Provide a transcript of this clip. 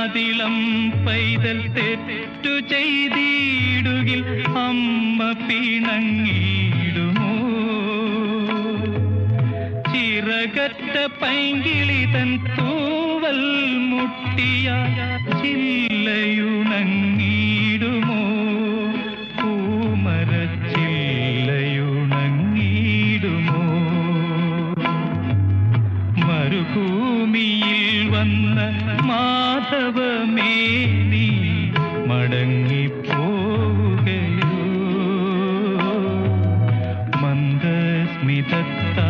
അറിയാതിളം പൈതൽ തെറ്റു ചെയ്തിടുകിൽ അമ്മ പിണങ്ങിടുമോ? ചിറകറ്റ പൈങ്കിളി തൻ തൂവൽ മുട്ടിയ ചില്ലയുണങ്ങിടുമോ? പൂമരച്ചില്ലയുണങ്ങിടുമോ? മരുഭൂമിയിൽ വന്ന മാധവമേ നീ മടങ്ങിപ്പോവുകയോ? മന്ദസ്മിതത്താ